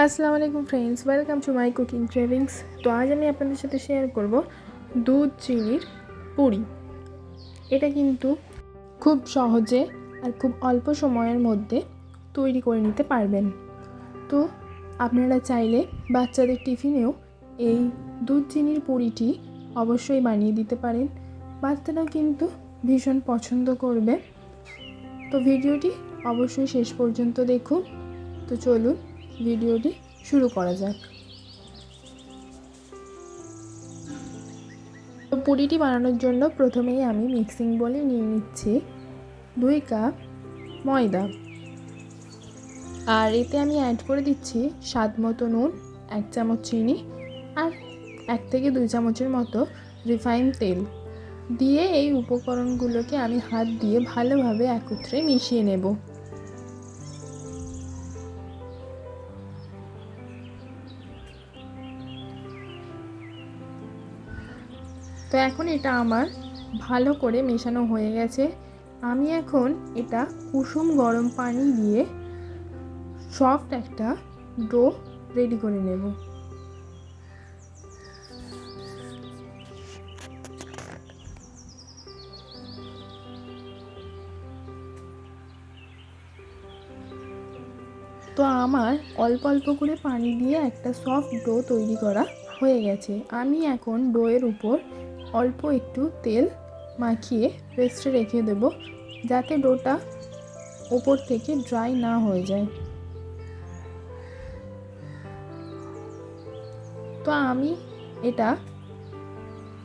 আসসালামু আলাইকুম friends, welcome to my cooking cravings. তো আজ আমি আপনাদের সাথে শেয়ার করব দুধ চিনির পুরি। এটা কিন্তু খুব সহজে আর খুব অল্প সময়ের মধ্যে তৈরি করে নিতে পারবেন। তো আপনারা চাইলে বাচ্চাদের টিফিনেও এই দুধ চিনির পুরিটি অবশ্যই বানিয়ে দিতে পারেন। বাচ্চারাও কিন্তু ভীষণ পছন্দ করবে। তো ভিডিওটি অবশ্যই শেষ পর্যন্ত দেখুন। তো চলুন ভিডিওটি শুরু করা যাক। তো পুরিটি বানানোর জন্য প্রথমেই আমি মিক্সিং বলে নিয়ে নিচ্ছি 2 কাপ ময়দা, আর এতে আমি অ্যাড করে দিচ্ছি স্বাদ মতো নুন, 1 চামচ চিনি আর 1 থেকে 2 চামচের মতো রিফাইন তেল দিয়ে এই উপকরণগুলোকে আমি হাত দিয়ে ভালোভাবে একত্রে মিশিয়ে নেব। তো এখন এটা আমার ভালো করে মেশানো হয়ে গেছে। আমি এখন এটা কুসুম গরম পানি দিয়ে সফট একটা ডো রেডি করে নেব। তো আমার অল্প অল্প করে পানি দিয়ে একটা সফট ডো তৈরি করা হয়ে গেছে। আমি এখন ডোয়ের উপর অল্প একটু তেল মাখিয়ে রেস্টে রেখে দেব, যাতে ডোটা ওপর থেকে ড্রাই না হয়ে যায়। তো আমি এটা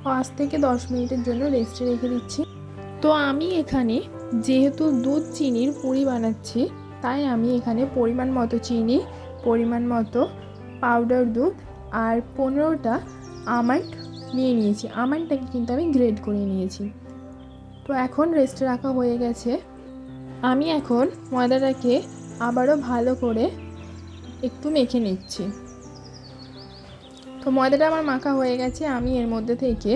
5 থেকে 10 মিনিটের জন্য রেস্টে রেখে দিচ্ছি। তো আমি এখানে যেহেতু দুধ চিনির পুরি বানাচ্ছি, তাই আমি এখানে পরিমাণ মতো চিনি, পরিমাণ মতো পাউডার দুধ আর 15টা আমন্ড নিয়ে নিয়েছি। আমন্ডটাকে কিন্তু আমি গ্রেড করে নিয়েছি। তো এখন রেস্টে রাখা হয়ে গেছে। আমি এখন ময়দাটাকে আবারও ভালো করে একটু মেখে নিচ্ছি। তো ময়দাটা আমার মাখা হয়ে গেছে। আমি এর মধ্যে থেকে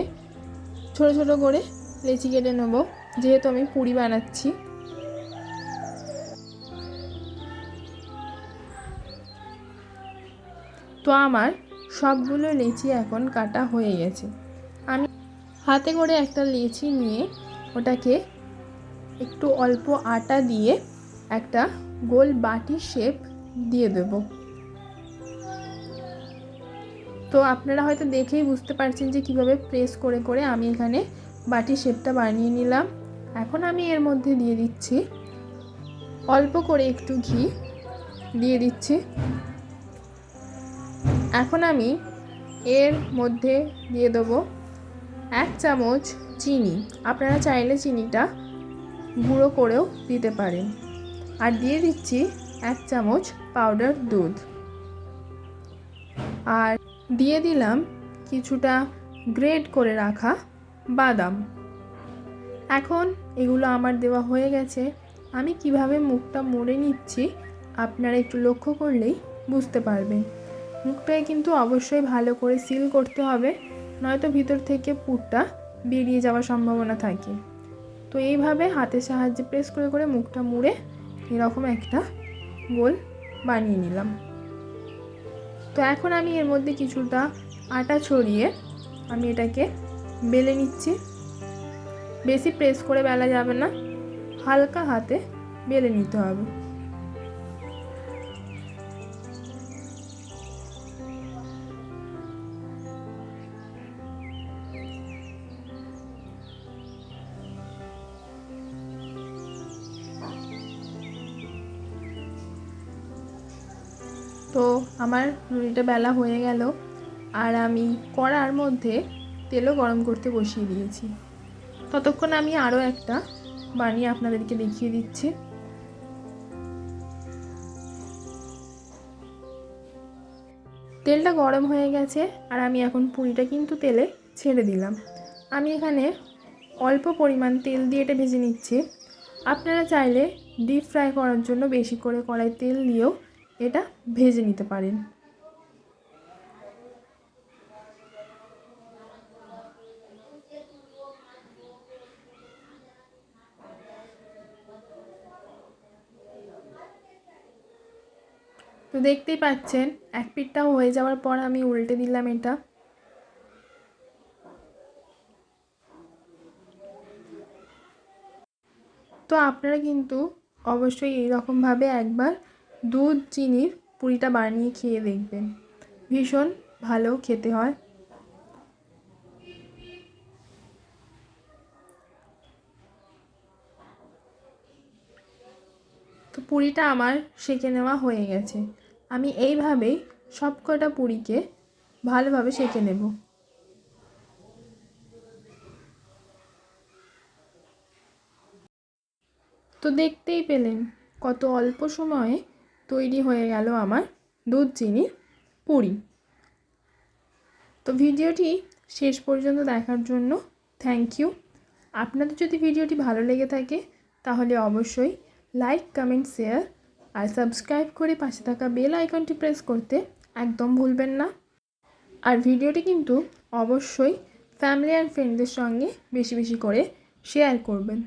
ছোট ছোট করে লেচি কেটে নেব, যেহেতু আমি পুরি বানাচ্ছি। তো আমার সবগুলো লেচি এখন কাটা হয়ে গেছে। আমি হাতে করে একটা লেচি নিয়ে ওটাকে একটু অল্প আটা দিয়ে একটা গোল বাটির শেপ দিয়ে দেব। তো আপনারা হয়তো দেখেই বুঝতে পারছেন যে কিভাবে প্রেস করে করে আমি এখানে বাটির শেপটা বানিয়ে নিলাম। এখন আমি এর মধ্যে দিয়ে দিচ্ছি অল্প করে একটু ঘি দিয়ে দিচ্ছি। এখন আমি এর মধ্যে দিয়ে দেবো 1 চামচ চিনি। আপনারা চাইলে চিনিটা গুঁড়ো করেও দিতে পারেন। আর দিয়ে দিচ্ছি 1 চামচ পাউডার দুধ, আর দিয়ে দিলাম কিছুটা গ্রেট করে রাখা বাদাম। এখন এগুলো আমার দেওয়া হয়ে গেছে। আমি কিভাবে মুখটা মুড়ে নিচ্ছি আপনারা একটু লক্ষ্য করলেই বুঝতে পারবেন। মুখটায় কিন্তু অবশ্যই ভালো করে সিল করতে হবে, নয়তো ভিতর থেকে পুরটা বেরিয়ে যাওয়ার সম্ভাবনা থাকে। তো এইভাবে হাতের সাহায্যে প্রেস করে করে মুখটা মুড়ে এরকম একটা গোল বানিয়ে নিলাম। তো এখন আমি এর মধ্যে কিছুটা আটা ছড়িয়ে আমি এটাকে বেলে নিচ্ছি। বেশি প্রেস করে বেলা যাবে না, হালকা হাতে বেলে নিতে হবে। তো আমার রুটিটা বেলা হয়ে গেল, আর আমি কড়ার মধ্যে তেলও গরম করতে বসিয়ে দিয়েছি। ততক্ষণ আমি আরও একটা বানিয়ে আপনাদেরকে দেখিয়ে দিচ্ছি। তেলটা গরম হয়ে গেছে, আর আমি এখন পুরিটা কিন্তু তেলে ছেড়ে দিলাম। আমি এখানে অল্প পরিমাণ তেল দিয়ে এটা ভেজে নিচ্ছি। আপনারা চাইলে ডিপ ফ্রাই করার জন্য বেশি করে কড়াই তেল দিয়েও এটা ভেজে নিতে পারেন। তো তো দেখতেই পাচ্ছেন এক পিঠটাও হয়ে যাওয়ার পর আমি উল্টে দিলাম এটা। তো আপনারা কিন্তু অবশ্যই এইরকমভাবে একবার দুধ চিনির পুরিটা বানিয়ে খেয়ে দেখবেন, ভীষণ ভালো খেতে হয়। তো পুরিটা আমার সেঁকে নেওয়া হয়ে গেছে। আমি এইভাবেই সব কটা পুরিকে ভালোভাবে সেঁকে নেব। তো দেখতেই পেলেন কত অল্প সময়ে তৈরি হয়ে গেল আমার দুধ চিনির পুরি। তো ভিডিওটি শেষ পর্যন্ত দেখার জন্য থ্যাংক ইউ। আপনাদের যদি ভিডিওটি ভালো লেগে থাকে তাহলে অবশ্যই লাইক, কমেন্ট, শেয়ার আর সাবস্ক্রাইব করে পাশে থাকা বেল আইকনটি প্রেস করতে একদম ভুলবেন না। আর ভিডিওটি কিন্তু অবশ্যই ফ্যামিলি অ্যান্ড ফ্রেন্ডদের সঙ্গে বেশি বেশি করে শেয়ার করবেন।